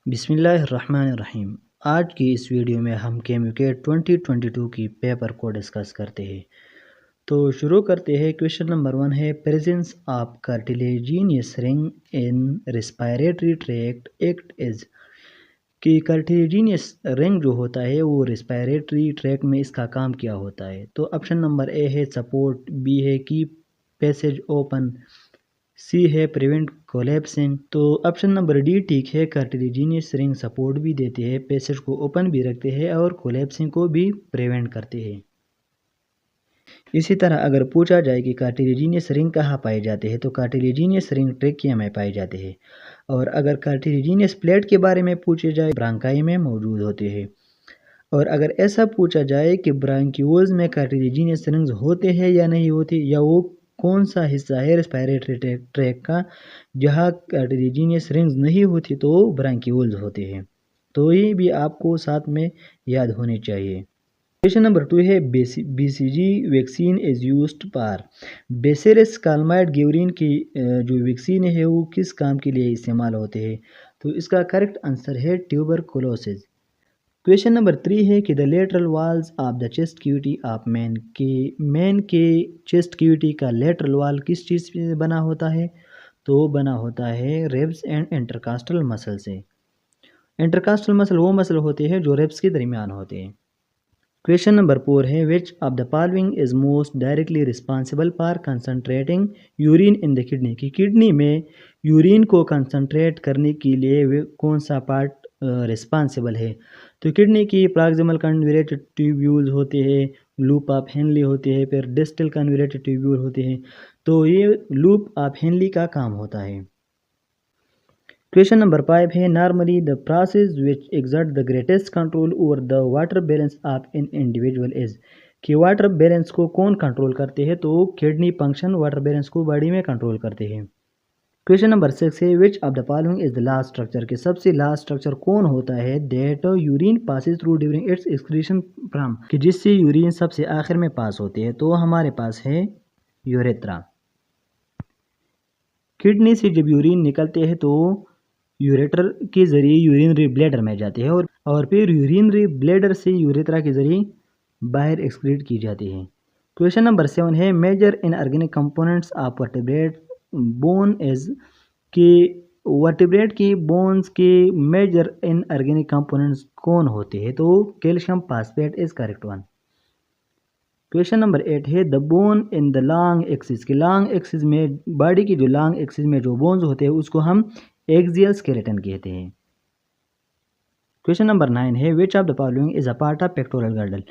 बिस्मिल्लाहिर्रहमानिर्रहीम। आज की इस वीडियो में हम केमिकेट 2022 की पेपर को डिस्कस करते हैं। तो शुरू करते हैं। क्वेश्चन नंबर 1 है presence of cartilaginous ring in respiratory tract act is. कि कार्टिलेजिनियस रिंग जो होता है वो रिस्पायरेटरी ट्रैक्ट में इसका काम क्या होता है। तो ऑप्शन नंबर ए है सपोर्ट, बी है कीप पैसेज ओपन, सी है प्रिवेंट कोलैप्सिंग। तो ऑप्शन नंबर डी ठीक है। कार्टिलेजिनियस रिंग सपोर्ट भी देते हैं, पैसेज को ओपन भी रखते हैं और कोलैप्सिंग को भी प्रिवेंट करते हैं। इसी तरह अगर पूछा जाए कि कार्टिलेजिनियस रिंग कहाँ पाए जाते हैं तो कार्टिलेजिनियस रिंग ट्रेकिया में पाए जाते हैं। और अगर कार्टिलेजिनियस प्लेट के बारे में पूछे जाए ब्रांकाई में मौजूद होते हैं। और अगर ऐसा पूछा जाए कि ब्रांक्यूल्स में कार्टिलेजिनियस रिंग्स होते हैं या नहीं होते, या वो कौन सा हिस्सा है रेस्पिरेटरी ट्रैक का जहाँ कार्टिलेजिनियस रिंग्स नहीं होती, तो ब्रांक्यूल्स होते हैं। तो ये भी आपको साथ में याद होनी चाहिए। क्वेश्चन नंबर 2 है BCG vaccine is used for. Bacillus Calmette Guerin की जो वैक्सीन है वो किस काम के लिए इस्तेमाल होते हैं। तो इसका करेक्ट आंसर है ट्यूबरकुलोसिस। क्वेश्चन नंबर 3 है कि the lateral walls of the chest cavity of man के चेस्ट क्यूटी का लेटरल वॉल किस चीज़ से बना होता है। तो बना होता है रिब्स एंड इंटरकास्टल मसल से। इंटरकास्टल मसल वो मसल होते हैं जो रिब्स के दरमियान होते हैं। क्वेश्चन नंबर 4 है which of the following is most directly responsible for concentrating urine in the kidney. की किडनी में यूरिन को कंसनट्रेट करने के लिए कौन सा पार्ट रिस्पॉन्सिबल है। तो किडनी की प्रॉक्सिमल कन्वर्टेड ट्यूब्यूल्स होते हैं, लूप ऑफ हेनली होते हैं, फिर डिस्टल कन्वर्टेड ट्यूब्यूल होते हैं। तो ये लूप ऑफ हेनली का काम होता है। क्वेश्चन नंबर 5 है normally the process which exert the greatest control over the water balance of an individual is. कि वाटर बैलेंस को कौन कंट्रोल करते हैं। तो किडनी फंक्शन वाटर बैलेंस को बॉडी में कंट्रोल करते हैं। क्वेश्चन नंबर 6 है which of the following is the last structure. के सबसे लास्ट स्ट्रक्चर कौन होता है that urine passes through during its excretion from. कि जिससे यूरिन सबसे आखिर में पास होती है। तो हमारे पास है यूरेथ्रा। किडनी से जब यूरिन निकलते हैं तो यूरेटर के जरिए यूरिनरी ब्लैडर में जाते हैं और फिर यूरिनरी ब्लैडर से यूरेथ्रा के जरिए बाहर एक्सक्रीट की जाती है। क्वेश्चन नंबर 7 है major inorganic components of vertebrate bone as. के वर्टेब्रेट की बोन्स के मेजर इनऑर्गेनिक कंपोनेंट्स कौन होते हैं। तो calcium phosphate is correct one. Question number 8 है the bone in the long axis. के लॉन्ग एक्सिस में बॉडी की जो लॉन्ग एक्सिस में जो बोन्स होते हैं उसको हम एक्सियल स्केलेटन कहते हैं। क्वेश्चन नंबर 9 है which of the following is a part of pectoral girdle.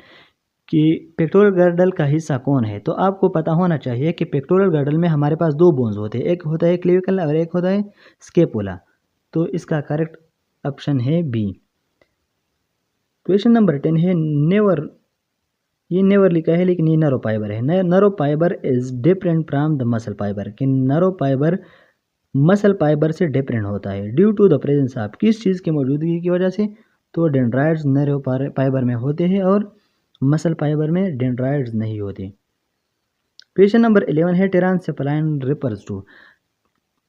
कि पेक्टोरल गर्डल का हिस्सा कौन है। तो आपको पता होना चाहिए कि पेक्टोरल गर्डल में हमारे पास दो बोन्स होते हैं, एक होता है क्लेविकल और एक होता है स्केपुला। तो इसका करेक्ट ऑप्शन है बी। क्वेश्चन नंबर 10 है नेवर। ये नेवर लिखा है लेकिन ये नरो फाइबर है। Nerve fibre is different from the muscle fibre. कि नरो फाइबर मसल फाइबर से डिफरेंट होता है due to the presence of. किस चीज़ की मौजूदगी की वजह से। तो डेंड्राइड्स नरो फाइबर में होते हैं और मसल फाइबर में डेंड्राइड्स नहीं होते। क्वेश्चन नंबर 11 है टेरानसेफलाइन रेफर्स टू।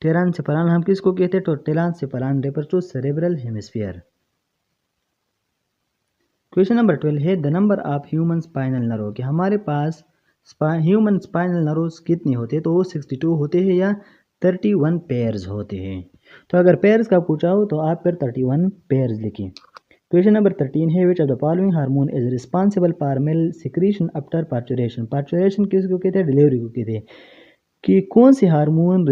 टेरानसेफलाइन हम किसको कहते हैं। तो telencephalon refers to cerebral hemisphere. Question number 12 है the number of human spinal nerve. कि हमारे पास ह्यूमन स्पाइनल नर्व्स कितने होते हैं। तो वो 62 होते हैं या 31 पेयर्स होते हैं। तो अगर पेयर्स का पूछा हो तो आप फिर 31 पेयर्स लिखें। क्वेश्चन नंबर 13 है which of the following hormone is responsible for mill secretion after parturition. Parturition किसको कहते हैं। डिलीवरी को कहते हैं। कि कौन से हार्मोन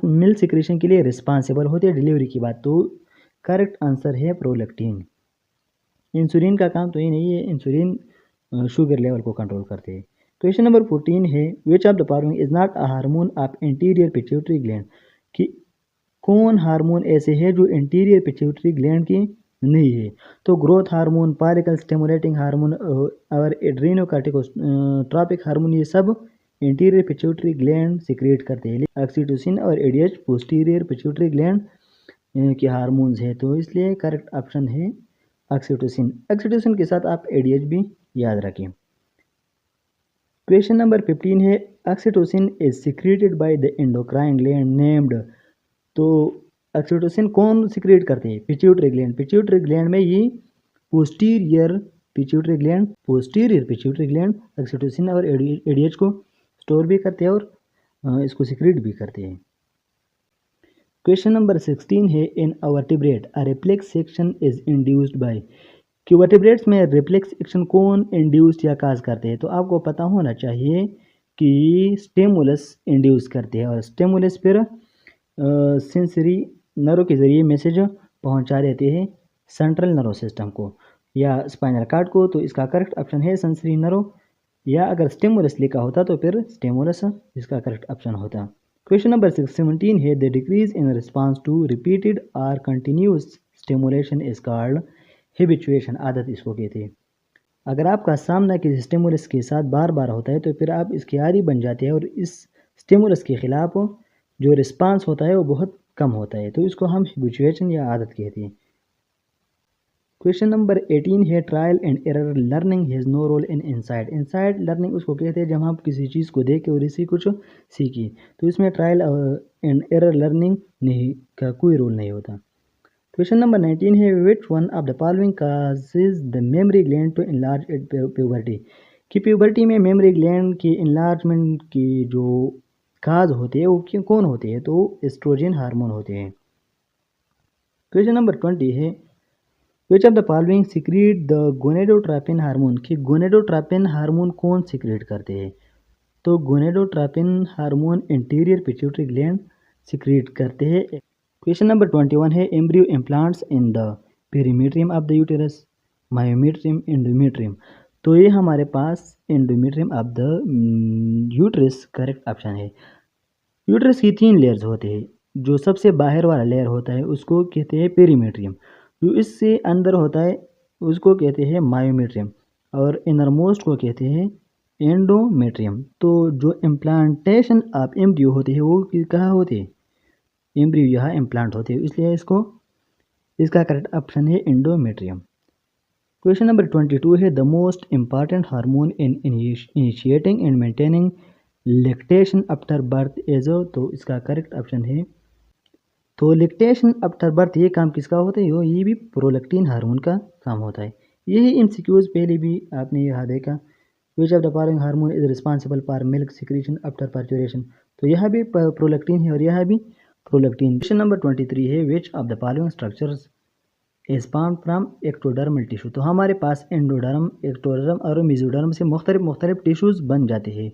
मिल सिक्रीशन के लिए रिस्पॉन्सिबल होते हैं डिलीवरी की बात। तो करेक्ट आंसर है प्रोलैक्टिन। इंसुलिन का काम तो ये नहीं है, इंसुलिन शुगर लेवल को कंट्रोल करते हैं। क्वेश्चन नंबर 14 है which of the following is not a hormone of interior pituitary gland. कि कौन हार्मोन ऐसे है जो इंटीरियर पिट्यूटरी ग्लैंड की नहीं है। तो growth hormone, follicle stimulating hormone और एड्रेनोकार्टिकोट्रॉपिक हार्मोन ये सब इंटीरियर पिट्यूटरी ग्लैंड सिक्रिएट करते हैं। ऑक्सीटोसिन और एडीएच पोस्टीरियर पिट्यूटरी ग्लैंड के हार्मोन्स हैं। तो इसलिए करेक्ट ऑप्शन है ऑक्सीटोसिन। ऑक्सीटोसिन के साथ आप एडीएच भी याद रखें। क्वेश्चन नंबर 15 है oxytocin is secreted by the endocrine gland named. तो ऑक्सीटोसिन कौन सिक्रिएट करते हैं? Pituitary gland. पिट्यूटरी ग्लैंड में ये पोस्टीरियर पिट्यूटरी ग्लैंड ऑक्सीटोसिन और एडीएच को स्टोर भी करते हैं और इसको सिक्रिएट भी करते हैं। क्वेश्चन नंबर 16 है, in a vertebrate a reflex section is induced by. कि वर्टिब्रेट्स में रिफ्लेक्स एक्शन कौन इंड्यूस्ड या काज करते हैं? तो आपको पता होना चाहिए कि स्टिमुलस इंड्यूस करते हैं और स्टिमुलस फिर सेंसरी नर्व के ज़रिए मैसेज पहुंचा देते हैं सेंट्रल नर्व सिस्टम को या स्पाइनल कार्ड को। तो इसका करेक्ट ऑप्शन है सेंसरी नर्व, या अगर स्टिमुलस लिखा होता तो फिर स्टिमुलस इसका करेक्ट ऑप्शन होता। क्वेश्चन नंबर 17 है, the decrease in response to repeated or continuous stimulation is called habituation. आदत इसको कहते हैं। अगर आपका सामना किसी स्टिमुलस के साथ बार बार होता है तो फिर आप इसके आदी बन जाते हैं और इस स्टिमुलस के खिलाफ जो रिस्पांस होता है वो बहुत कम होता है, तो इसको हम हैबिचुएशन या आदत कहते हैं। क्वेश्चन नंबर 18 है, trial and error learning has no role in insight. Insight learning उसको कहते हैं जब हम किसी चीज़ को देख के और इसी कुछ सीखी, तो इसमें ट्रायल एंड एरर लर्निंग नहीं का कोई रोल नहीं होता। क्वेश्चन नंबर 19 है, which one of the following causes the mammary gland to enlarge at puberty. कि प्यूबर्टी में मेमोरी ग्लैंड के इनलार्जमेंट की जो काज होते हैं वो कौन होते हैं? तो एस्ट्रोजन हार्मोन होते हैं। क्वेश्चन नंबर 20 है, which of the following secrete the gonadotropin hormone. कि गोनेडोट्रोपिन हार्मोन कौन सिक्रीट करते हैं? तो gonadotropin hormone interior pituitary gland secrete करते हैं। क्वेश्चन नंबर 21 है, embryo implants in the perimetrium of the uterus, myometrium, endometrium. तो ये हमारे पास endometrium of the uterus correct option है। यूटेरस की 3 लेयर्स होते हैं। जो सबसे बाहर वाला लेयर होता है उसको कहते हैं पेरीमीट्रियम, जो इससे अंदर होता है उसको कहते हैं मायोमीट्रियम, और इनर मोस्ट को कहते हैं एंडोमेट्रियम। तो जो इम्प्लांटेशन ऑफ एम्ब्रियो होती है वो कहाँ होती है? एम्ब्रियो यहाँ इम्प्लांट होते हैं, इसलिए इसका करेक्ट ऑप्शन है एंडोमेट्रियम। क्वेश्चन नंबर 22 है, the most important hormone in initiating and maintaining lactation after birth is. तो इसका करेक्ट ऑप्शन है, तो लैक्टेशन आफ्टर बर्थ ये काम किसका होता है? ये भी प्रोलैक्टिन हार्मोन का काम होता है। यही एमसीक्यूज पहले भी आपने यहाँ देखा। विच of the following hormone is responsible for milk secretion after पर्चुरेशन। तो यहाँ भी प्रोलैक्टिन है और यहाँ भी प्रोलैक्टिन। क्वेश्चन नंबर 23 है, which of the following structures is formed from ectodermal tissue. तो हमारे पास एंडोडर्म, एक्टोडर्म और मेसोडर्म से मुख्तलिफ टिश्यूज़ बन जाते हैं।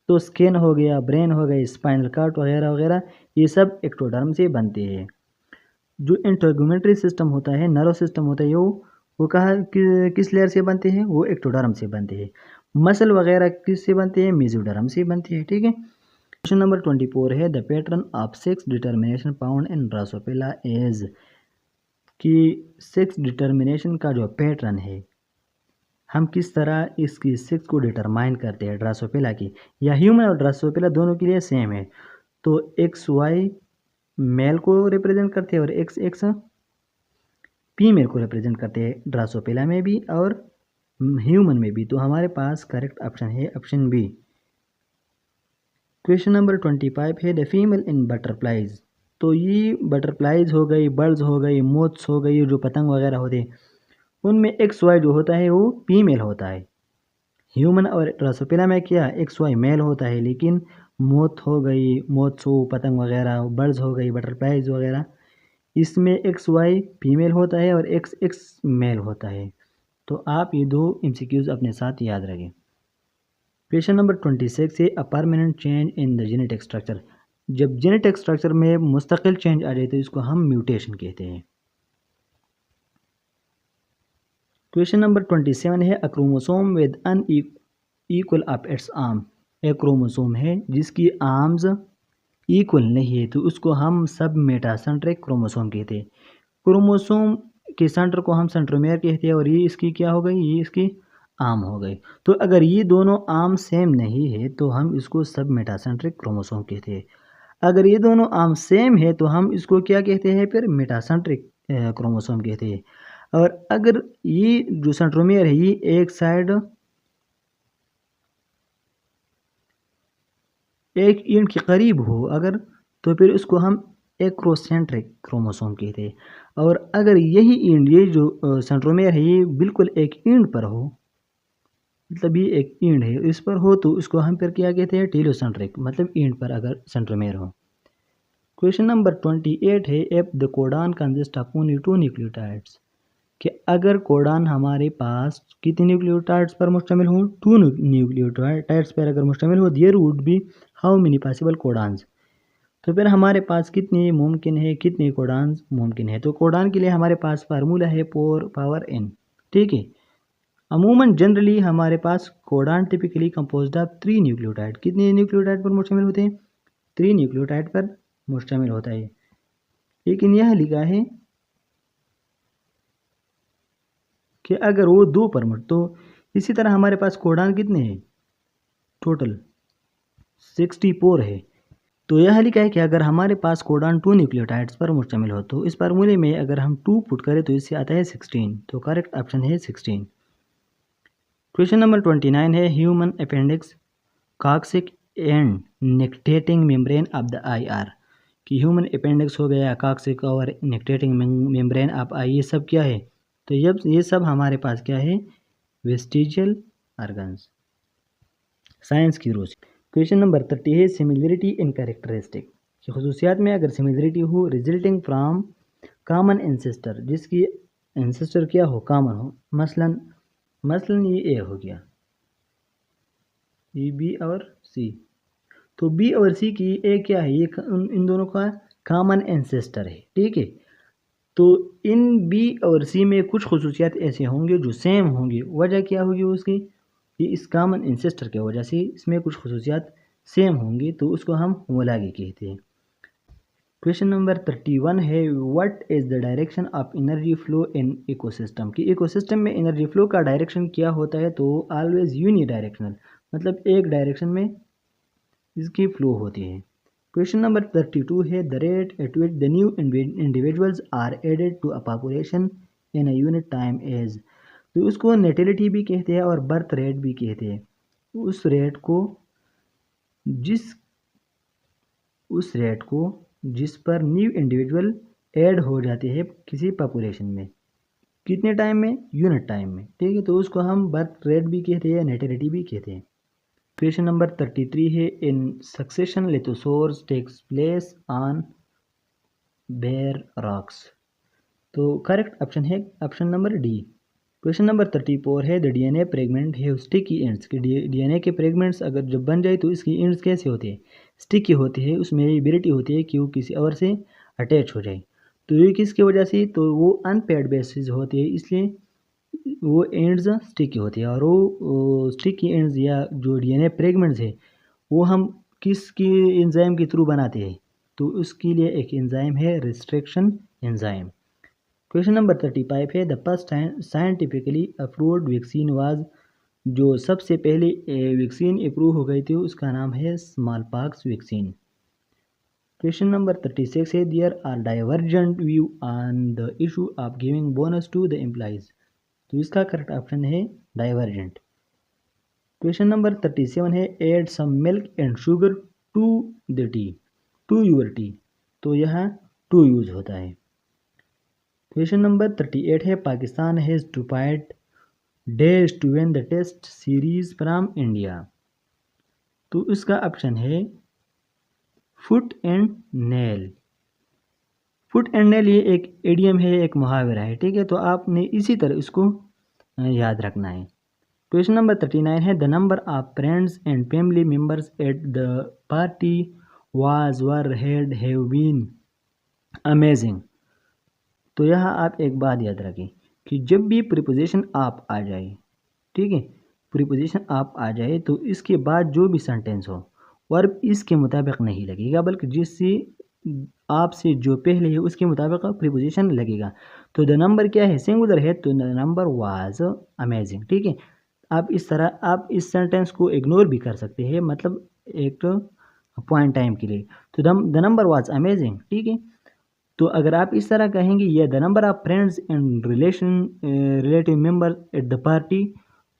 तो स्किन हो गया, ब्रेन हो गई, स्पाइनल कार्ड वगैरह वगैरह, ये सब एक्टोडर्म से बनते हैं। जो इंटेगुमेंट्री सिस्टम होता है, नर्व सिस्टम होता है, वो किस लेयर से बनते हैं? वो एक्टोडर्म से बनते हैं। मसल वगैरह किस से बनते हैं? मेसोडर्म से बनते हैं। ठीक है। क्वेश्चन नंबर 24 है, the pattern of sex determination found in Drosophila is. कि सेक्स डिटर्मिनेशन का जो पैटर्न है, हम किस तरह इसकी सेक्स को डिटरमाइन करते हैं ड्रोसोफिला की, या ह्यूमन और ड्रोसोफिला दोनों के लिए सेम है। तो एक्स वाई मेल को रिप्रेजेंट करते हैं और एक्स एक्स फीमेल को रिप्रेजेंट करते हैं, ड्रोसोफिला में भी और ह्यूमन में भी। तो हमारे पास करेक्ट ऑप्शन है ऑप्शन बी। क्वेश्चन नंबर 25 है, द फीमेल इन बटरफ्लाइज। तो ये बटरफ्लाइज हो गई, बर्ड्स हो गई, मोथ्स हो गई, जो पतंग वगैरह होते हैं, उनमें एक्स वाई जो होता है वो फीमेल होता है। ह्यूमन और ड्रोसोफिला में क्या एक्स वाई मेल होता है, लेकिन मोथ हो गई, मोथ्स हो, पतंग वगैरह, बर्ड्स हो गई, बटरफ्लाइज वगैरह, इसमें एक्स वाई फीमेल होता है और एक्स एक्स मेल होता है। तो आप ये दो एमसीक्यूज अपने साथ याद रखें। क्वेश्चन नंबर 26 है, a permanent change in the genetic structure. जब जेनेटिक स्ट्रक्चर में मुस्तकिल चेंज आ जाए तो इसको हम म्यूटेशन कहते हैं। क्वेश्चन नंबर 27 है, a chromosome with unequal of its arm. एक क्रोमोसोम है जिसकी आर्म्स इक्वल नहीं है तो उसको हम सब मेटासेंट्रिक क्रोमोसोम कहते हैं। क्रोमोसोम के सेंटर को हम सेंट्रोमियर कहते हैं और ये इसकी क्या हो गई? ये इसकी आर्म हो गई। तो अगर ये दोनों आर्म सेम नहीं है तो हम इसको सब मेटासेंट्रिक क्रोमोसोम कहते हैं। अगर ये दोनों आर्म सेम है तो हम इसको क्या कहते हैं? फिर मेटासेंट्रिक क्रोमोसोम कहते हैं। और अगर ये जो सेंट्रोमियर है ये एक साइड एक एंड के करीब हो अगर, तो फिर इसको हम एक्रोसेंट्रिक क्रोमोसोम कहते हैं। और अगर यही इंड, ये जो सेंट्रोमेयर है, ये बिल्कुल एक इंड पर हो, मतलब ये एक इंड है, इस पर हो, तो इसको हम फिर क्या कहते हैं, टेलोसेंट्रिक, मतलब इंड पर अगर सेंट्रोमेयर हो। क्वेश्चन नंबर 28 है, F the codon consist of only 2 nucleotides, कि अगर कोडान हमारे पास कितने न्यूक्लियोटाइड्स पर मुश्तमिल हो, 2 न्यूक्लियोटाइड्स पर अगर मुश्तमिल हो, there would be how many possible codons, तो फिर हमारे पास कितने मुमकिन है, कितने कोडान्स मुमकिन है। तो कोडान के लिए हमारे पास फार्मूला है 4 पावर n, ठीक है। अमूमन जनरली हमारे पास codon typically composed of 3 nucleotide, कितने न्यूक्लियोटाइड पर मुश्तमिल होते हैं, 3 न्यूक्लियोटाइड पर मुश्तमिल होता है। लेकिन यह लिखा है कि अगर वो 2 पर तो इसी तरह हमारे पास कोडान कितने हैं, टोटल 64 है। तो यह लिखा है कि अगर हमारे पास कोडान 2 न्यूक्लियोटाइड्स पर मुश्तमिल हो, तो इस फार्मूले में अगर हम 2 पुट करें तो इससे आता है 16, तो करेक्ट ऑप्शन है 16। क्वेश्चन नंबर 29 है, human appendix, coccyx and nictitating membrane of the eye are, कि ह्यूमन अपेंडिक्स हो गया, कॉक्सिक और निक्टेटिंग मेम्ब्रेन ऑफ आई, ये सब क्या है, तो ये सब हमारे पास क्या है, वेस्टिजियल ऑर्गन्स, साइंस की रोशनी। क्वेश्चन नंबर 30 है, सिमिलरिटी इन कैरेक्टरिस्टिक, कि खसूसियात में अगर सिमिलरिटी हो, रिजल्टिंग फ्राम कॉमन एंसेस्टर, जिसकी एंसेस्टर क्या हो, कॉमन हो, मसलन ये ए हो गया, ये बी और सी, तो बी और सी की ए क्या है, ये इन दोनों का कॉमन एंसेस्टर है, ठीक है। तो इन बी और सी में कुछ खसूसियात ऐसे होंगे जो सेम होंगे, वजह क्या होगी उसकी, ये इस कॉमन इंसेस्टर की वजह से इसमें कुछ खसूसियात सेम होंगी, तो उसको हम होमोलॉगी कहते हैं। क्वेश्चन नंबर 31 है, what is the direction of energy flow in ecosystem, कि इकोसिस्टम में एनर्जी फ्लो का डायरेक्शन क्या होता है, तो ऑलवेज यूनी डायरेक्शनल, मतलब एक डायरेक्शन में इसकी फ्लो होती है। क्वेश्चन नंबर 32 है, the rate at which the new individuals are added to a population in a unit time as, तो उसको नेटिलिटी भी कहते हैं और बर्थ रेट भी कहते हैं। उस रेट को जिस पर न्यू इंडिविजुअल ऐड हो जाते हैं किसी पॉपुलेशन में, कितने टाइम में, यूनिट टाइम में, ठीक है, तो उसको हम बर्थ रेट भी कहते हैं, नेटिलिटी भी कहते हैं। क्वेश्चन नंबर 33 है, in succession lithoseres takes place on bare rocks, तो करेक्ट ऑप्शन है option number D. Question number 34 है, द डीएनए फ्रेगमेंट है स्टिकी एंड्स, के डीएनए के फ्रेगमेंट्स अगर जब बन जाए तो इसकी एंड्स कैसे होते हैं, स्टिकी होती है, उसमें एबिलिटी होती है कि वो किसी और से अटैच हो जाए। तो ये किसकी वजह से, तो वो अनपेयर्ड बेसिस होती है, इसलिए वो एंड्स स्टिकी होती है। और वो स्टिकी एंड्स या जो डीएनए फ्रेगमेंट्स है वो हम किसकी एंजाइम के थ्रू बनाते हैं, तो उसके लिए एक एंजाइम है रिस्ट्रिक्शन एंजाइम। क्वेश्चन नंबर 35 है, the first scientifically approved vaccine was, जो सबसे पहले वैक्सीन अप्रूव हो गई थी उसका नाम है smallpox vaccine. Question number 36 है, there are divergent view on the issue of giving bonus to the employees, तो इसका करेक्ट ऑप्शन है डाइवर्जेंट। क्वेश्चन नंबर 37 है, add some milk and sugar to the tea, to your tea, तो यहाँ to use होता है। Question number 38 है, Pakistan has to fight dash to win the test series from India, तो इसका option है foot and nail. Foot and nail ये एक एडियम है, एक मुहावरा है, ठीक है, तो आपने इसी तरह इसको याद रखना है। क्वेश्चन नंबर 39 है, the number of friends and family members at the party was were had have been amazing, तो यहाँ आप एक बात याद रखें कि जब भी प्रीपोजिशन आप आ जाए, ठीक है, प्रीपोजिशन आप आ जाए तो इसके बाद जो भी सेंटेंस हो वर्ब इसके मुताबिक नहीं लगेगा, बल्कि जिससे आपसे जो पहले है उसके मुताबिक प्रीपोजिशन लगेगा। तो द नंबर क्या है, सिंगुलर है, तो द नंबर वाज अमेजिंग, ठीक है। आप इस तरह आप इस सेंटेंस को इग्नोर भी कर सकते हैं, मतलब एक पॉइंट टाइम के लिए, तो द नंबर वाज अमेजिंग, ठीक है। तो अगर आप इस तरह कहेंगे, या the number of friends and relative members eight the party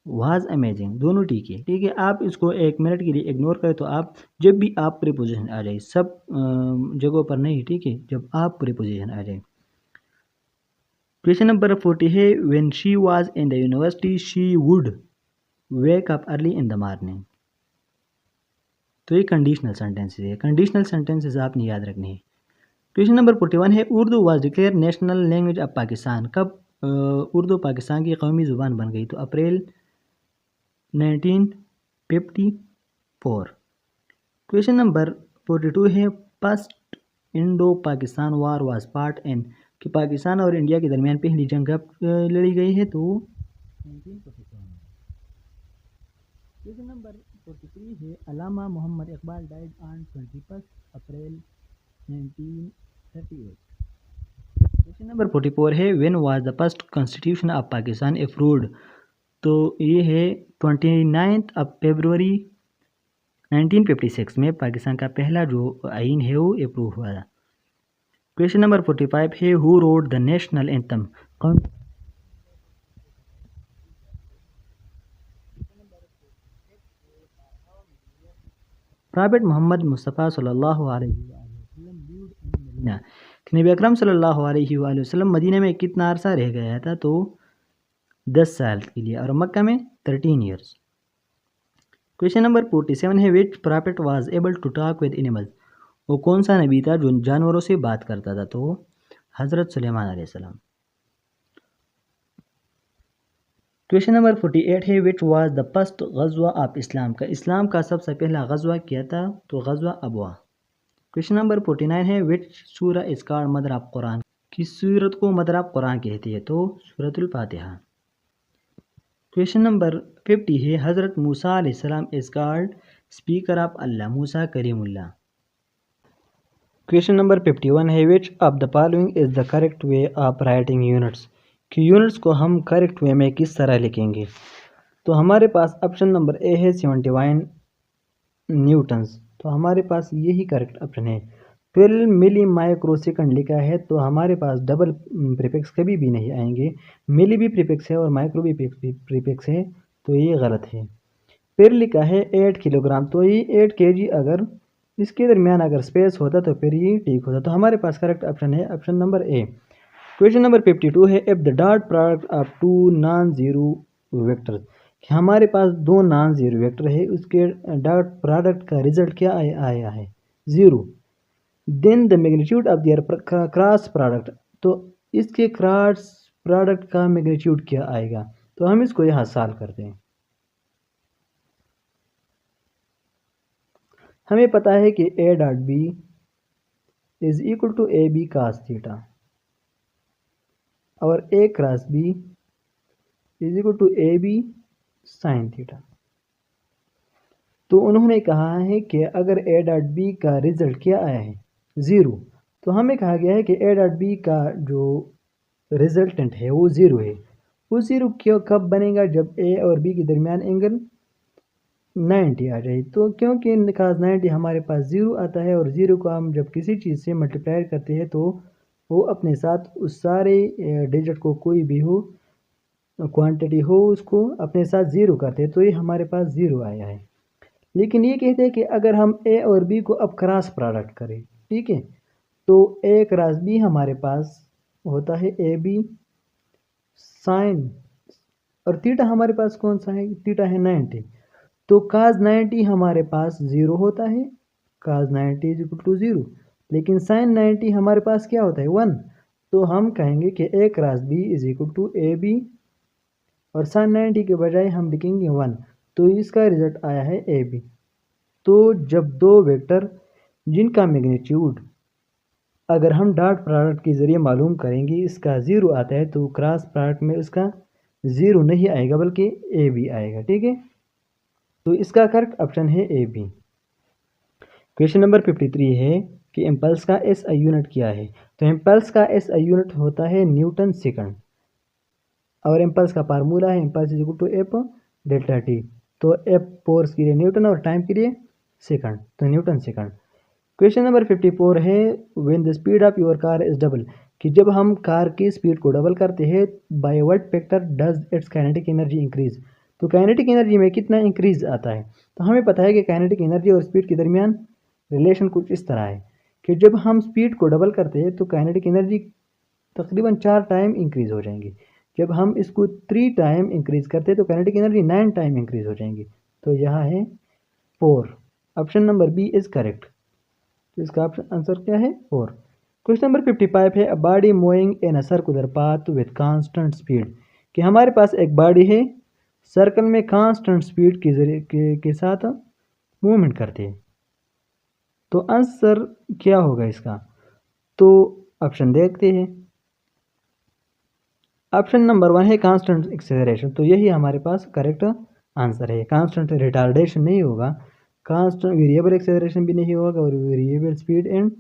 was amazing, दोनों ठीक है। ठीक है, आप इसको 1 मिनट के लिए इग्नोर करें तो आप जब भी आप प्रीपोजिशन आ जाए, सब जगहों पर नहीं, ठीक है, जब आप प्रीपोजिशन आ जाए। क्वेश्चन नंबर 40 है when she was in the university she would wake up early in the morning. तो ये कंडीशनल सेंटेंसेस है, कंडीशनल सेंटेंसेस आपने याद रखने हैं। क्वेश्चन नंबर 41 है Urdu was declare national language of Pakistan. कब उर्दू पाकिस्तान की कौमी ज़ुबान बन गई? तो अप्रैल 1954। क्वेश्चन नंबर 42 है first Indo Pakistan war was part in, कि पाकिस्तान और इंडिया के दरमियान पहली जंग कब लड़ी गई है? तो 1947। क्वेश्चन नंबर 43 है Allama Mohammad Iqbal died on 21 April 1938। Question number 44 है when was the first constitution of Pakistan approved. तो ये है 29 फरवरी 1956 में पाकिस्तान का पहला जो आइन है वो अप्रूव हुआ था। क्वेश्चन नंबर 45 है who wrote the national anthem. कौन? प्रॉफेट मोहम्मद मुस्तफ़ा सल्लल्लाहु अलैहि वसल्लम lived in मदीना, कि नबी अकरम सल्लल्लाहु अलैहि वसल्लम मदीना में कितना अरसा रह गया था? तो 10 साल के लिए, और मक्का में 13 ईयर्स। क्वेश्चन नंबर 47 है which prophet was able to talk with animals. वो कौन सा नबी था जो जानवरों से बात करता था? तो हज़रत सुलेमान अलैहिस्सलाम। क्वेश्चन नंबर 48 है विच वाज द फर्स्ट गज़वा ऑफ इस्लाम। का इस्लाम का सबसे पहला गज़वा किया था? तो गज़वा अबवा। क्वेश्चन नंबर 49 है विच सूरा is called mother of Quran. किस सूरत को मदर ऑफ कुरान कहती है? तो सूरतुल फातिहा। क्वेश्चन नंबर 50 है हज़रत मूसा अलैहिस्सलाम is called speaker of Allah. Musa Karimullah. Question number 51 है which of the following is the correct way of writing units. कि यूनिट्स को हम करेक्ट वे में किस तरह लिखेंगे? तो हमारे पास ऑप्शन नंबर ए है 71 न्यूटन्स, तो हमारे पास यही करेक्ट ऑप्शन है। फिर मिली माइक्रो सेकंड लिखा है तो हमारे पास डबल प्रीफिक्स कभी भी नहीं आएंगे। मिली भी प्रीफिक्स है और माइक्रो भी प्रीफिक्स है, तो ये गलत है। फिर लिखा है 8 किलोग्राम, तो ये 8 केजी अगर इसके दरमियान अगर स्पेस होता तो फिर ये ठीक होता। तो हमारे पास करेक्ट ऑप्शन है option number A. Question number 52 है if the dot product of two non zero vectors. हमारे पास दो नॉन जीरो वेक्टर है, उसके डॉट प्रोडक्ट का रिजल्ट क्या आया है? Zero. Then the magnitude of their cross product, तो इसके क्रॉस प्रोडक्ट का मैग्नीट्यूड क्या आएगा? तो हम इसको यहाँ सॉल्व करते हैं। हमें पता है कि A dot B is equal to A B cos theta और A cross B is equal to A B sine theta. तो उन्होंने कहा है कि अगर ए डॉट बी का रिजल्ट क्या आया है? ज़ीरो, तो हमें कहा गया है कि ए डॉट बी का जो रिजल्टेंट है वो ज़ीरो है। वो ज़ीरो क्यों कब बनेगा? जब ए और बी के दरमियान एंगल 90 आ जाए। तो क्योंकि कास 90 हमारे पास ज़ीरो आता है और ज़ीरो को हम जब किसी चीज़ से मल्टीप्लाई करते हैं तो वो अपने साथ उस सारे डिजिट को कोई भी हो क्वांटिटी हो उसको अपने साथ ज़ीरो करते हैं, तो ये हमारे पास ज़ीरो आया है। लेकिन ये कहते हैं कि अगर हम ए और बी को अब क्रॉस प्रोडक्ट करें, ठीक है, तो ए क्रॉस बी हमारे पास होता है ए बी साइन, और थीटा हमारे पास कौन सा है? थीटा है 90। तो काज 90 हमारे पास ज़ीरो होता है, काज 90 इज इक्वल टू ज़ीरो। लेकिन साइन 90 हमारे पास क्या होता है? 1। तो हम कहेंगे कि A cross B is equal to A B, और साइन 90 के बजाय हम लिखेंगे 1। तो इसका रिजल्ट आया है ए बी। तो जब दो वेक्टर जिनका मैग्नीट्यूड अगर हम डॉट प्रोडक्ट के ज़रिए मालूम करेंगे इसका ज़ीरो आता है, तो क्रॉस प्रोडक्ट में उसका ज़ीरो नहीं आएगा बल्कि ए बी आएगा, ठीक है। तो इसका करेक्ट ऑप्शन है ए बी। क्वेश्चन नंबर 53 है कि इम्पल्स का एस आई यूनिट क्या है? तो इम्पल्स का एस आई यूनिट होता है न्यूटन सेकंड, और इम्पल्स का फार्मूला है impulse is equal to F delta T. तो एफ फोर्स के लिए न्यूटन और टाइम के लिए सेकंड, तो न्यूटन सेकंड। क्वेश्चन नंबर 54 है when the speed of your car is double, कि जब हम कार की स्पीड को डबल करते हैं by what factor does it's kinetic energy increase. तो काइनेटिक एनर्जी में कितना इंक्रीज आता है। तो हमें पता है कि काइनेटिक एनर्जी और स्पीड के दरमियान रिलेशन कुछ इस तरह है कि जब हम स्पीड को डबल करते हैं तो काइनेटिक एनर्जी तकरीबन 4 टाइम इंक्रीज हो जाएंगी। जब हम इसको 3 टाइम इंक्रीज करते हैं तो काइनेटिक एनर्जी 9 टाइम इंक्रीज हो जाएंगी। तो यहाँ है 4। Option number B is correct. तो इसका आंसर क्या है 4। क्वेश्चन नंबर 55 है, a body moving in a circular path with constant speed. कि हमारे पास एक बॉडी है सर्कल में कांस्टेंट स्पीड के जरिए के साथ मूवमेंट करती है। तो आंसर क्या होगा इसका। तो ऑप्शन देखते हैं। ऑप्शन नंबर 1 है कांस्टेंट एक्सेलरेशन। तो यही हमारे पास करेक्ट आंसर है। कांस्टेंट रिटार्डेशन नहीं होगा, कांस्टेंट वेरिएबल एक्सेलरेशन भी नहीं होगा और variable speed and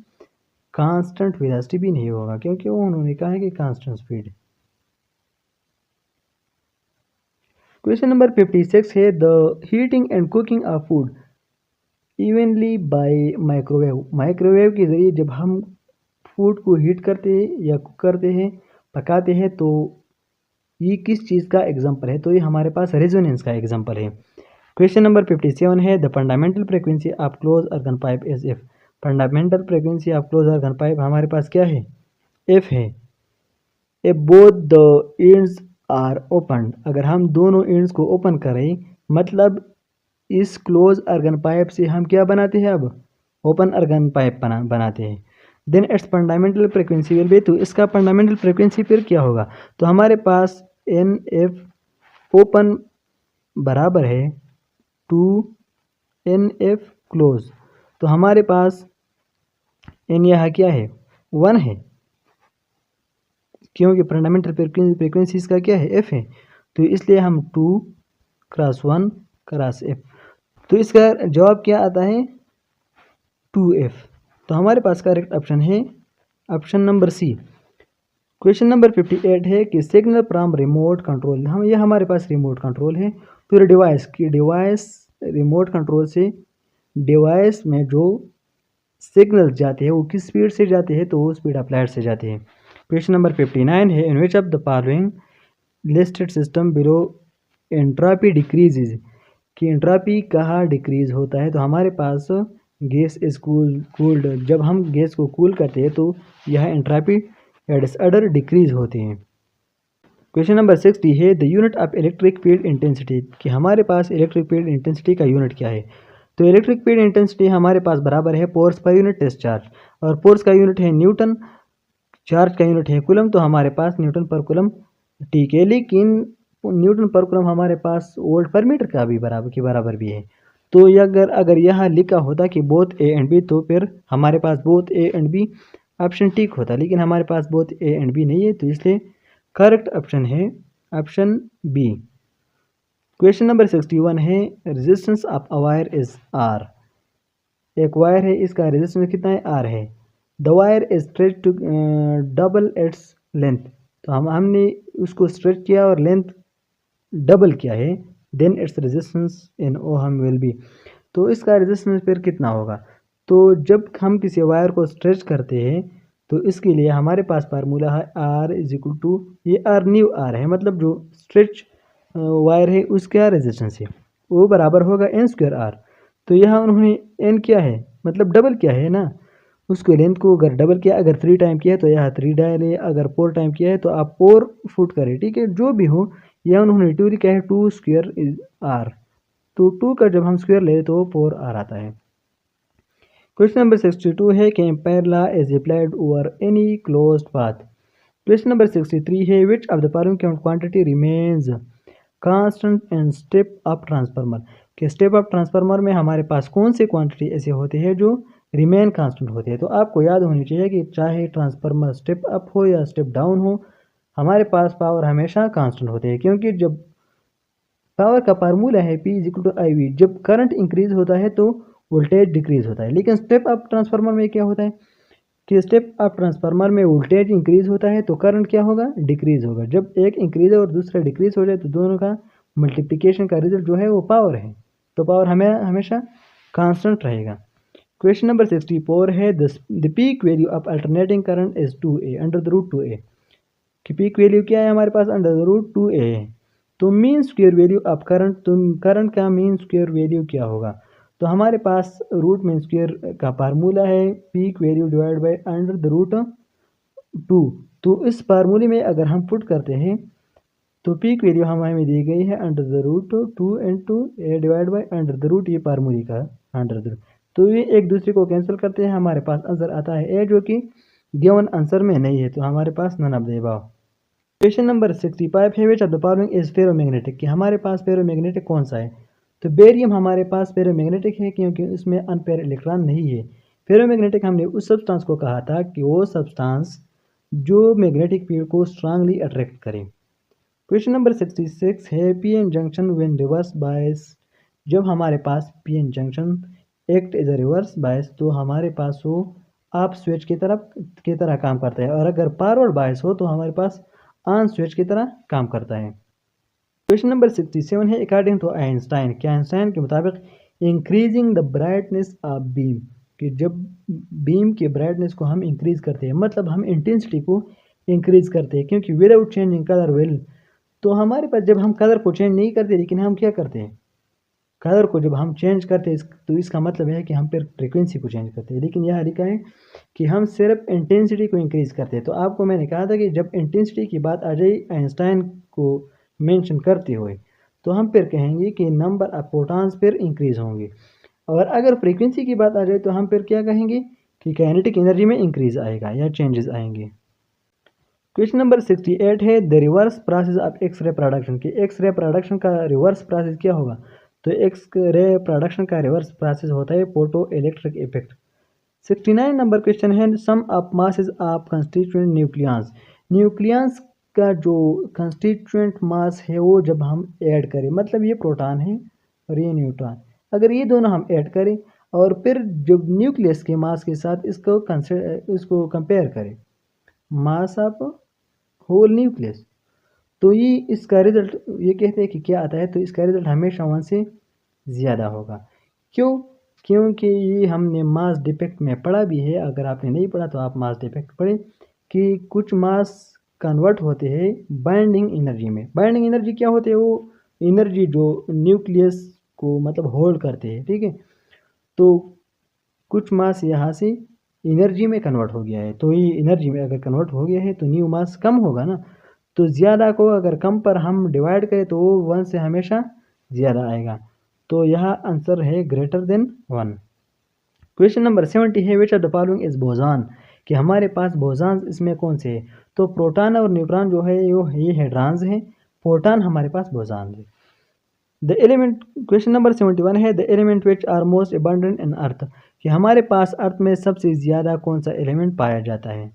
constant velocity भी नहीं होगा, क्योंकि वो उन्होंने कहा है कि कांस्टेंट स्पीड। क्वेश्चन नंबर 56 है, the heating and cooking of food evenly by microwave. Microwave के जरिए जब हम फूड को हीट करते हैं या कुक करते हैं, पकाते हैं, तो ये किस चीज़ का एग्जाम्पल है। तो ये हमारे पास रेजोनेंस का एग्जाम्पल है। क्वेश्चन नंबर 57 है, the fundamental frequency of close organ pipe is F. Fundamental frequency of close organ pipe हमारे पास क्या है, एफ है। A both the ends are open. अगर हम दोनों एंड्स को ओपन करें, मतलब इस क्लोज अर्गन पाइप से हम क्या बनाते हैं, अब ओपन अर्गन पाइप बनाते हैं। Then its fundamental frequency will be, तो इसका फंडामेंटल फ्रीक्वेंसी फिर क्या होगा। तो हमारे पास एन एफ ओपन बराबर है टू एन एफ क्लोज। तो हमारे पास एन यहाँ क्या है, 1 है, क्योंकि फंडामेंटल फ्रीक्वेंसी इसका क्या है, एफ है। तो इसलिए हम 2 क्रॉस 1 क्रॉस एफ। तो इसका जवाब क्या आता है, 2f। तो हमारे पास करेक्ट ऑप्शन है option number C. Question number 58 है कि सिग्नल फ्रॉम रिमोट कंट्रोल। हम ये हमारे पास रिमोट कंट्रोल है तो डिवाइस की रिमोट कंट्रोल से डिवाइस में जो सिग्नल जाते हैं वो किस स्पीड से जाते हैं, तो वो स्पीड ऑफ लाइट से जाते हैं। क्वेश्चन नंबर 59 है, in which of the following listed system below entropy decreases. कि एंट्रोपी कहाँ डिक्रीज होता है। तो हमारे पास गैस इज कूल्ड, जब हम गैस को कूल करते हैं तो यह एंट्रोपी या डिसऑर्डर डिक्रीज होते हैं। क्वेश्चन नंबर 60 है, the unit of electric field intensity. कि हमारे पास इलेक्ट्रिक फील्ड इंटेंसिटी का यूनिट क्या है। तो इलेक्ट्रिक फील्ड इंटेंसिटी हमारे पास बराबर है फोर्स पर यूनिट टेस्ट चार्ज, और फोर्स का यूनिट है न्यूटन, चार्ज का यूनिट है कूलम। तो हमारे पास न्यूटन पर कूलम ठीक है, लेकिन न्यूटन पर कूलम हमारे पास वोल्ट पर मीटर का भी बराबर भी है। तो अगर यहाँ लिखा होता कि बोथ ए एंड बी, तो फिर हमारे पास both A and B option ठीक होता, लेकिन हमारे पास बोथ ए एंड बी नहीं है, तो इसलिए करेक्ट ऑप्शन है ऑप्शन बी। क्वेश्चन नंबर 61 है, resistance of a wire is R. एक वायर है, इसका रेजिस्टेंस कितना है, आर है। The wire is stretch to double its length. तो हमने उसको स्ट्रेच किया और लेंथ डबल किया है, then its resistance in ohm will be. तो इसका रेजिस्टेंस फिर कितना होगा। तो जब हम किसी वायर को स्ट्रेच करते हैं तो इसके लिए हमारे पास फार्मूला है आर इज इक्वल टू, ये आर न्यू आर है, मतलब जो स्ट्रेच वायर है उसका रेजिस्टेंस है वो बराबर होगा एन स्क्वायर आर। तो यहाँ उन्होंने एन किया है, मतलब डबल किया है ना, उसको लेंथ को अगर डबल किया, अगर 3 टाइम किया है तो यहाँ 3 डाले, अगर 4 टाइम किया है तो आप 4 फुट करें, ठीक है, जो भी हो। यह उन्होंने 2 लिखा है, 2 स्क्वायर इज आर। तो 2 का जब हम स्क्वायर ले तो 4 आर आता है। क्वेश्चन नंबर 62 है कि ampere law is applied over any closed path. Question number 63 है, which of the following quantity remains constant in step up transformer. के स्टेप अप ट्रांसफार्मर में हमारे पास कौन से क्वांटिटी ऐसे होते हैं जो रिमेन कांस्टेंट होते हैं। तो आपको याद होनी चाहिए कि चाहे ट्रांसफार्मर स्टेप अप हो या स्टेप डाउन हो, हमारे पास पावर हमेशा कांस्टेंट होते हैं, क्योंकि जब पावर का फार्मूला है P is equal to I V, जब करंट इंक्रीज होता है तो वोल्टेज डिक्रीज होता है। लेकिन स्टेप अप ट्रांसफार्मर में क्या होता है कि स्टेप अप ट्रांसफार्मर में वोल्टेज इंक्रीज होता है तो करंट क्या होगा, डिक्रीज होगा। जब एक इंक्रीज और दूसरा डिक्रीज हो जाए तो दोनों का मल्टीप्लिकेशन का रिजल्ट जो है वो पावर है, तो पावर हमें हमेशा कांस्टेंट रहेगा। क्वेश्चन नंबर 64 है, the peak value of alternating current is 2A under the root 2A। कि पीक वैल्यू क्या है हमारे पास, अंडर द रूट 2A है। तो mean square value of current, तो करंट का मीन स्क्वायर वैल्यू क्या होगा? तो हमारे पास रूट मीन स्क्वायर का फार्मूला है peak value divide by under the root 2। तो इस फार्मूले में अगर हम पुट करते हैं तो पीक वैल्यू हमें दी गई है under the root 2 into A divide by under the root, ये फार्मूले का अंडर द रूट। तो ये एक दूसरे को कैंसिल करते हैं, हमारे पास आंसर आता है ए, जो कि गिवन आंसर में नहीं है, तो हमारे पास none of the above. Question number 65 है which of the following is ferromagnetic, कि हमारे पास फेरोमैग्नेटिक कौन सा है? तो बेरियम हमारे पास फेरोमैग्नेटिक है क्योंकि उसमें अनपेयर इलेक्ट्रॉन नहीं है। फेरोमैग्नेटिक हमने उस सब्सटेंस को कहा था कि वो सब्सटेंस जो मैग्नेटिक फील्ड को स्ट्रांगली अट्रैक्ट करे। क्वेश्चन नंबर 66 है P N junction when reverse bias, जब हमारे पास P N junction act as a reverse bias तो हमारे पास वो आप स्विच की तरह काम करता है, और अगर फॉरवर्ड बायस हो तो हमारे पास ऑन स्विच की तरह काम करता है। क्वेश्चन नंबर 67 है अकॉर्डिंग टू आइंस्टाइन, क्या आइंस्टाइन के मुताबिक increasing the brightness of beam, कि जब बीम के ब्राइटनेस को हम इंक्रीज करते हैं मतलब हम इंटेंसिटी को इंक्रीज करते हैं, क्योंकि विदाउट चेंजिंग कलर विल, तो हमारे पास जब हम कलर को चेंज नहीं करते लेकिन हम क्या करते हैं, कलर को जब हम चेंज करते हैं तो इसका मतलब है कि हम फिर फ्रिक्वेंसी को चेंज करते हैं, लेकिन यहाँ लिखा है कि हम सिर्फ इंटेंसिटी को इंक्रीज करते हैं। तो आपको मैंने कहा था कि जब इंटेंसिटी की बात आ जाए आइंस्टाइन को मेंशन करते हुए तो हम फिर कहेंगे कि नंबर ऑफ प्रोटॉन्स फिर इंक्रीज होंगे, और अगर फ्रीक्वेंसी की बात आ जाए तो हम फिर क्या कहेंगे कि काइनेटिक एनर्जी में इंक्रीज आएगा या चेंजेस आएंगे। क्वेश्चन नंबर 68 है the reverse process of X ray production, कि एक्स रे प्रोडक्शन का रिवर्स प्रोसेस क्या होगा? तो एक्स रे प्रोडक्शन का रिवर्स प्रोसेस होता है photoelectric effect. 69 number question है sum of masses of constituent nucleus, nucleus का जो कंस्टिट्यूएंट मास है वो जब हम ऐड करें, मतलब ये प्रोटॉन है और ये न्यूट्रॉन, अगर ये दोनों हम ऐड करें और फिर जब न्यूक्लियस के मास के साथ इसको कंपेयर करें मास ऑफ होल न्यूक्लियस, तो ये इसका रिजल्ट ये कहते हैं कि क्या आता है, तो इसका रिजल्ट हमेशा 1 से ज़्यादा होगा। क्यों? क्योंकि ये हमने मास डिफेक्ट में पढ़ा भी है, अगर आपने नहीं पढ़ा तो आप मास डिफेक्ट पढ़ें कि कुछ मास कन्वर्ट होते हैं बाइंडिंग एनर्जी में। बाइंडिंग एनर्जी क्या होती है? वो एनर्जी जो न्यूक्लियस को मतलब होल्ड करते हैं, ठीक है। तो कुछ मास यहाँ से एनर्जी में कन्वर्ट हो गया है, तो ये एनर्जी में अगर कन्वर्ट हो गया है तो न्यू मास कम होगा ना, तो ज़्यादा को अगर कम पर हम डिवाइड करें तो वो 1 से हमेशा ज़्यादा आएगा, तो यहाँ आंसर है ग्रेटर देन 1। क्वेश्चन नंबर 70 है which of the following is boson, कि हमारे पास बोजान इसमें कौन से है? तो प्रोटॉन और न्यूट्रॉन जो है ये हेड्रॉन्स हैं, प्रोटॉन हमारे पास बोजान है। द एलिमेंट, क्वेश्चन नंबर 71 है the element which are most abundant in earth, कि हमारे पास अर्थ में सबसे ज़्यादा कौन सा एलिमेंट पाया जाता है?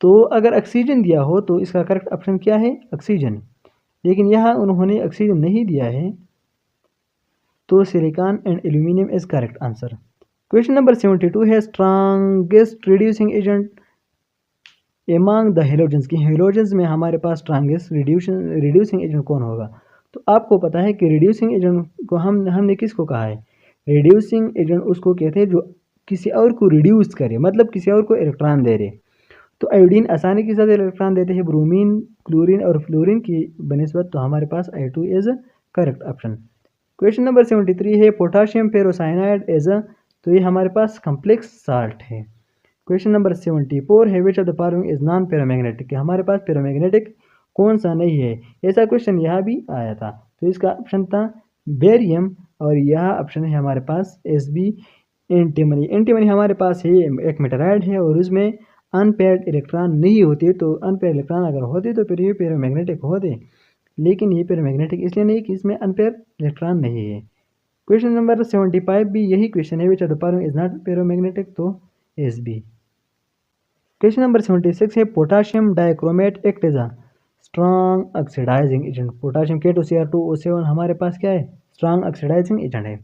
तो अगर ऑक्सीजन दिया हो तो इसका करेक्ट ऑप्शन क्या है? ऑक्सीजन, लेकिन यहाँ उन्होंने ऑक्सीजन नहीं दिया है, तो silicon and aluminium is correct answer. Question number 72 है strongest reducing agent among the halogens, की हेलोजेंस में हमारे पास स्ट्रांगेस्ट रिड्यूसिंग एजेंट कौन होगा? तो आपको पता है कि रिड्यूसिंग एजेंट को हमने किसको कहा है? रिड्यूसिंग एजेंट उसको कहते हैं जो किसी और को रिड्यूस करे, मतलब किसी और को इलेक्ट्रॉन दे रहे। तो आयोडीन आसानी के साथ इलेक्ट्रॉन देते हैं ब्रोमीन, क्लोरीन और फ्लोरीन की बनिस्बत, तो हमारे पास I2 is correct option. Question number 73 है पोटाशियम फेरोसाइनाइड एज अ, तो ये हमारे पास कम्प्लेक्स साल्ट है। क्वेश्चन नंबर 74 है which of the following is non paramagnetic, हमारे पास पैरामैग्नेटिक कौन सा नहीं है? ऐसा क्वेश्चन यहाँ भी आया था, तो इसका ऑप्शन था बेरियम, और यह ऑप्शन है हमारे पास Sb एंटीमनी। एंटीमनी हमारे पास है एक मेटेराइड है और उसमें अनपेयर्ड इलेक्ट्रॉन नहीं होते, तो अनपेयर्ड इलेक्ट्रॉन अगर होते तो फिर ये पैरामैग्नेटिक होते, लेकिन ये पैरामैग्नेटिक इसलिए नहीं कि इसमें अनपेयर्ड इलेक्ट्रॉन नहीं है। क्वेश्चन नंबर 75 भी यही क्वेश्चन है which of the following is not paramagnetic, तो Sb। क्वेश्चन नंबर 76 है potassium dichromate act as a strong oxidizing agent, potassium K2Cr2O7 हमारे पास क्या है? स्ट्रॉन्ग ऑक्सीडाइजिंग एजेंट है।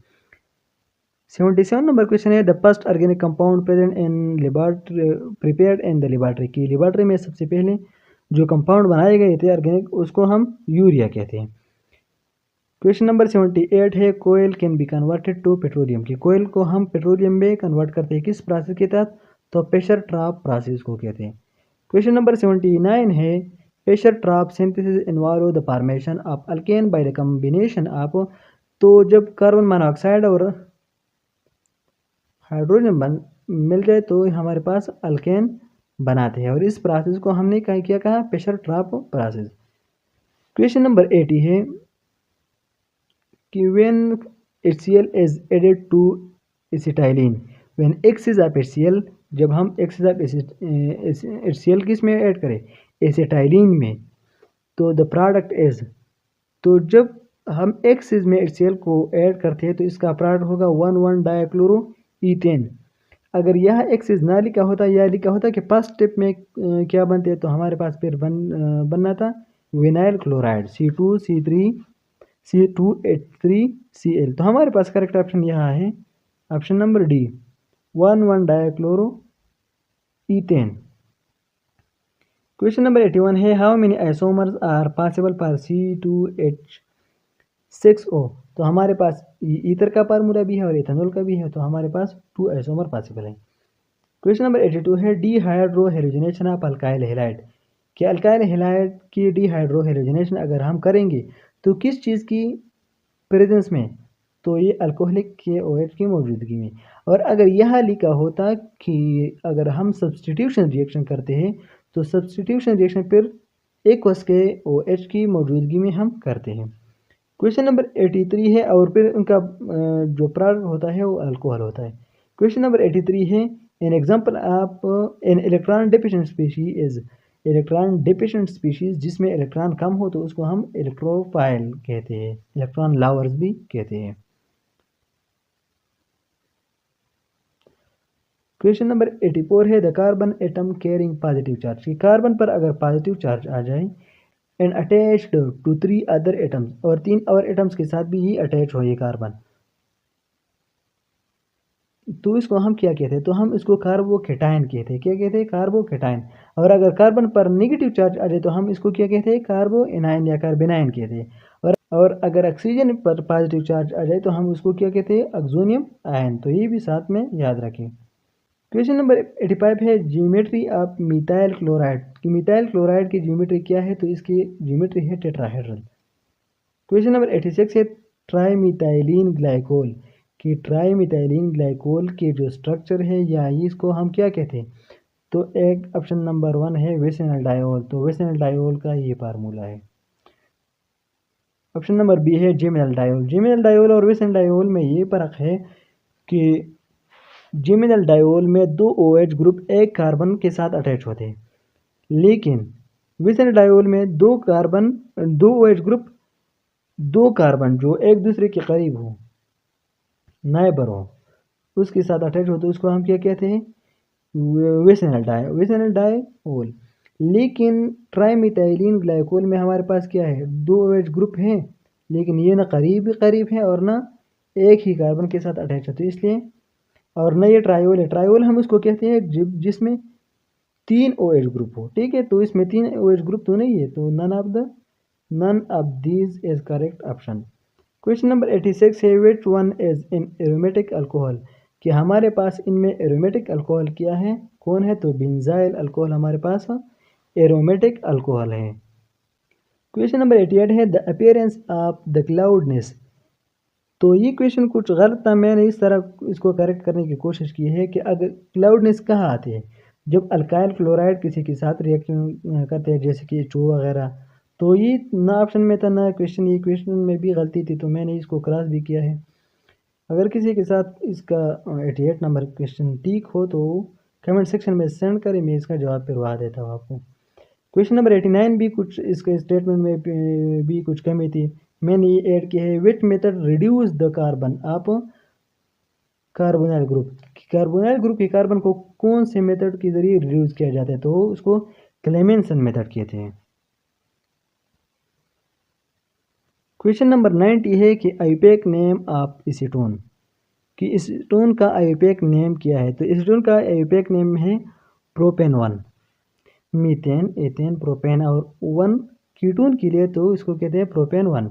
77 नंबर क्वेश्चन है the first organic compound present in laboratory prepared in the laboratory, की laboratory में सबसे पहले जो कंपाउंड बनाए गए थे ऑर्गेनिक उसको हम यूरिया कहते हैं। क्वेश्चन नंबर 78 है coal can be converted to petroleum, की कोयल को हम पेट्रोलियम में कन्वर्ट करते हैं किस प्रोसेस के तहत? तो प्रेशर ट्राप प्रोसेस को कहते हैं। क्वेश्चन नंबर 79 है pressure trap synthesis involve the formation of alkane by the combination of. तो जब कार्बन मोनोऑक्साइड और हाइड्रोजन मिल जाए तो हमारे पास अल्केन बनाते हैं, और इस प्रोसेस को हमने क्या कहा, pressure trap process. Question number 80 है कि when HCl is added to acetylene, when excess of HCl, जब हम एक्सिस ऑफ HCl किस में ऐड करें, एसिटाइलिन में, तो द प्रोडक्ट इज, तो जब हम एक्सिस में HCl को ऐड करते हैं तो इसका प्रोडक्ट होगा 1,1 डाइक्लोरो ईथेन। अगर यह एक्सिस ना लिखा होता, यह लिखा होता कि फर्स्ट स्टेप में क्या बनते हैं, तो हमारे पास फिर बनना था विनाइल क्लोराइड C2H3Cl। तो हमारे पास करेक्ट ऑप्शन यहाँ है option number D, 1,1 dichloro ethane. Question number 81 है how many isomers are possible for C2H6O। तो हमारे पास ईथर का फार्मूला भी है और इथेनॉल का भी है, तो हमारे पास 2 आइसोमर पॉसिबल है। क्वेश्चन नंबर 82 है डिहाइड्रोहेलोजिनेशन ऑफ अल्काइल हैलाइड, कि अल्काइल हैलाइड की डिहाइड्रोहेलोजिनेशन अगर हम करेंगे तो किस चीज़ की प्रेजेंस में, तो ये अल्कोहलिक के OH की मौजूदगी में। और अगर यह लिखा होता कि अगर हम सब्सटीट्यूशन रिएक्शन करते हैं तो सब्सटीट्यूशन रिएक्शन फिर एक्वस के OH की मौजूदगी में हम करते हैं। क्वेश्चन नंबर 83 है और फिर उनका जो प्रोडक्ट होता है वो अल्कोहल होता है। क्वेश्चन नंबर 83 है an example of an electron deficient species is, electron deficient species जिसमें इलेक्ट्रॉन कम हो तो उसको हम इलेक्ट्रोफाइल कहते हैं, इलेक्ट्रॉन लवर्स भी कहते हैं। क्वेश्चन नंबर 84 है the carbon atom carrying positive charge, कि कार्बन पर अगर पॉजिटिव चार्ज आ जाए and attached to 3 other atoms, और 3 और एटम्स के साथ भी ही अटैच हो ये कार्बन, तो इसको हम क्या कहते हैं, तो हम इसको कार्बोकेटाइन कहते हैं। क्या कहते हैं, कार्बोकेटाइन। और अगर कार्बन पर नेगेटिव चार्ज आ जाए तो हम इसको क्या कहते हैं, कार्बोएनाइन या कार्बेनाइन कहते हैं। और अगर ऑक्सीजन पर पॉजिटिव चार्ज आ जाए तो हम उसको क्या कहते हैं, ऑक्सोनियम आयन। तो ये भी साथ में याद रखें। क्वेश्चन नंबर 85 है ज्योमेट्री ऑफ मिथाइल क्लोराइड, कि मिथाइल क्लोराइड की ज्योमेट्री क्या है, तो इसकी ज्योमेट्री है टेट्राहेड्रल। क्वेश्चन नंबर 86 है ट्राईमिथाइलिन ग्लाइकोल, कि ट्राईमिथाइलिन ग्लाइकोल के जो स्ट्रक्चर है या इसको हम क्या कहते हैं, तो एक ऑप्शन नंबर 1 है विसिनल डायोल। तो विसिनल डायोल का ये फार्मूला है। ऑप्शन नंबर बी है जेमिनल डायोल। जेमिनल डायोल और विसिनल डायोल में ये फर्क है कि जेमिनल डायोल में 2 OH ग्रुप एक कार्बन के साथ अटैच होते हैं, लेकिन विसिनल डायोल में 2 OH ग्रुप 2 कार्बन जो एक दूसरे के करीब हो, नाइबर हो, उसके साथ अटैच हो, तो उसको हम क्या कहते हैं, विसिनल डायोल। लेकिन ट्राईमिथाइलिन ग्लाइकोल में हमारे पास क्या है, 2 OH ग्रुप हैं, लेकिन ये ना करीब है और ना एक ही कार्बन के साथ अटैच होते, इसलिए, और न ये ट्रायोल है। ट्रायोल हम उसको कहते हैं जिसमें 3 OH ग्रुप हो, ठीक है। तो इसमें 3 OH ग्रुप तो नहीं है, तो none of these is correct option. Question number 86 है which one is an aromatic alcohol, कि हमारे पास इनमें एरोमेटिक अल्कोहल क्या है, कौन है, तो बेंजाइल अल्कोहल हमारे पास एरोमेटिक अल्कोहल है। क्वेश्चन नंबर 88 है the appearance of the cloudiness, तो ये क्वेश्चन कुछ गलत था, मैंने इस तरह इसको करेक्ट करने की कोशिश की है कि अगर क्लाउडनेस कहाँ आती है, जब अल्काइल क्लोराइड किसी के साथ रिएक्शन करते हैं जैसे कि H2O वगैरह, तो ये ना ऑप्शन में था ना क्वेश्चन, ये क्वेश्चन में भी गलती थी, तो मैंने इसको क्रॉस भी किया है। अगर किसी के साथ इसका 88 नंबर क्वेश्चन ठीक हो तो कमेंट सेक्शन में सेंड करें, मैं इसका जवाब करवा देता हूँ आपको। क्वेश्चन नंबर 89 भी कुछ इसके स्टेटमेंट में भी कुछ कमी थी, मैंने ये ऐड किया है which method reduce the carbon आप कार्बोनाइल ग्रुप, कार्बोनाइल ग्रुप के कार्बन को कौन से मेथड के जरिए रिड्यूस किया जाता है, तो उसको क्लेमेंसन मेथड कहते हैं। क्वेश्चन नंबर 90 है कि आईयूपैक नेम ऑफ एसीटोन, कि एसीटोन का आईयूपैक नेम क्या है, तो एसीटोन का आईयूपैक नेम है प्रोपेन 1, मीथेन एथेन प्रोपेन और 1 कीटोन के लिए तो इसको कहते हैं प्रोपेन 1।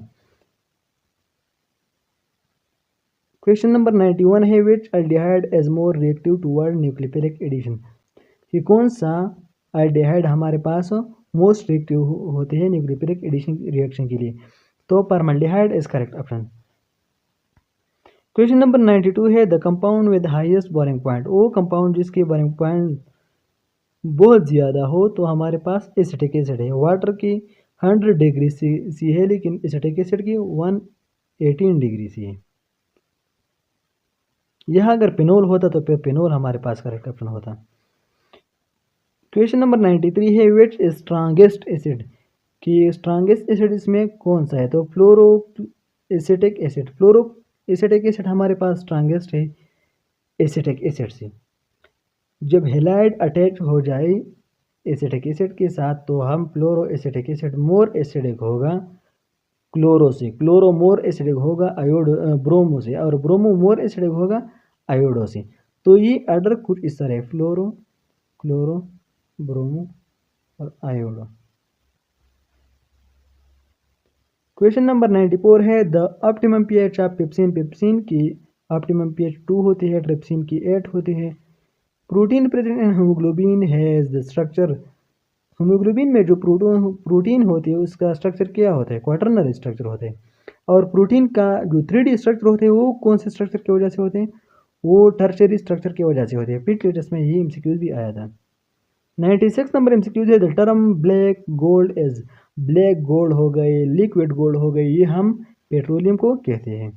क्वेश्चन नंबर 91 है which aldehyde is more reactive toward nucleophilic addition, कि कौन सा अल्डिहाइड हमारे पास मोस्ट रिएक्टिव होते हैं न्यूक्लियोफिलिक एडिशन रिएक्शन के लिए। तो formaldehyde is correct option. Question number 92 है the compound with highest boiling point. वो कंपाउंड जिसकी बॉइलिंग पॉइंट बहुत ज़्यादा हो तो हमारे पास एसिटिक एसिड है। वाटर की 100 डिग्री सी है लेकिन एसिटिक एसिड की 118 डिग्री सी है। यह अगर पिनोल होता तो फिर पिनोल हमारे पास करेक्ट ऑप्शन होता। क्वेश्चन नंबर 93 है विच स्ट्रांगेस्ट एसिड कि स्ट्रांगेस्ट एसिड इसमें कौन सा है। तो फ्लोरो एसिटिक एसिड। फ्लोरो एसिटिक एसिड हमारे पास स्ट्रांगेस्ट है एसिटिक एसिड से। जब हेलाइड अटैच हो जाए एसिटिक एसिड के साथ तो हम फ्लोरो एसिटिक एसिड मोर एसिडिक होगा क्लोरो से। क्लोरो मोर एसिडिक होगा ब्रोमो से और ब्रोमो मोर एसिडिक होगा आयोडो से। तो ये ऑर्डर कुछ इस तरह है फ्लोरो क्लोरो ब्रोमो और आयोडो। क्वेश्चन नंबर 94 है the optimum pH of pepsin. Pepsin की ऑप्टिमम पीएच 2 होती है, ट्रिप्सिन की 8 होती है। Protein present in haemoglobin has the structure. Haemoglobin में जो प्रोटीन होती है उसका स्ट्रक्चर क्या होता है, क्वाटरनरी स्ट्रक्चर होता है। और प्रोटीन का जो 3D स्ट्रक्चर होते हैं वो कौन से स्ट्रक्चर की वजह से होते हैं, वो टर्शरी स्ट्रक्चर की वजह से होते हैं। पिछले टेस्ट में ये एमसीक्यूज भी आया था। 96 नंबर एमसीक्यूज है the term black gold is. Black gold हो गए, लिक्विड गोल्ड हो गए, ये हम पेट्रोलियम को कहते हैं।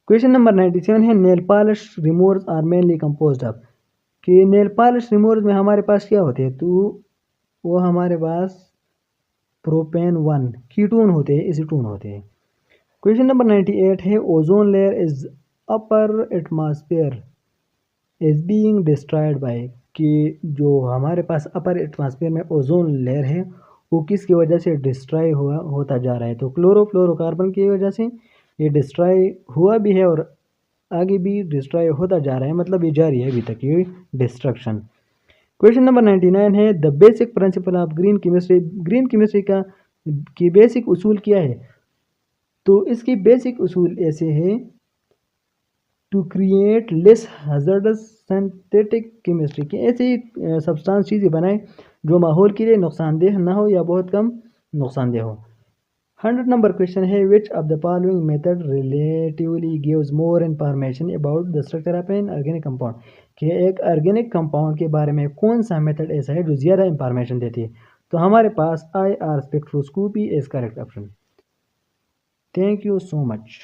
क्वेश्चन नंबर 97 है nail polish removers are mainly composed of. कि नेल पॉलिश रिमूवर्स में हमारे पास क्या होते हैं, तो वो हमारे पास प्रोपेन 1 कीटोन होते हैं, एसीटोन होते हैं। क्वेश्चन नंबर 98 है ozone layer is upper atmosphere is being destroyed by. कि जो हमारे पास अपर एटमॉस्फेयर में ओजोन लेयर है वो किसकी वजह से डिस्ट्रॉय होता जा रहा है। तो क्लोरोफ्लोरोकार्बन की वजह से ये डिस्ट्रॉय हुआ भी है और आगे भी डिस्ट्रॉय होता जा रहा है, मतलब ये जारी है अभी तक ये डिस्ट्रक्शन। क्वेश्चन नंबर 99 है the basic principle of green chemistry. Green chemistry का की बेसिक उसूल क्या है। तो इसकी बेसिक उसूल ऐसे है to create less hazardous synthetic chemistry की ऐसी सब्सटेंस चीज़ें बनाए जो माहौल के लिए नुकसानदेह ना हो या बहुत कम नुकसानदेह हो। 100 नंबर क्वेश्चन है which of the following method relatively gives more information about the structure of an organic compound. कि एक ऑर्गेनिक कंपाउंड के बारे में कौन सा मेथड ऐसा है जो ज़्यादा इंफॉर्मेशन देती है। तो हमारे पास IR spectroscopy is correct option. Thank you so much.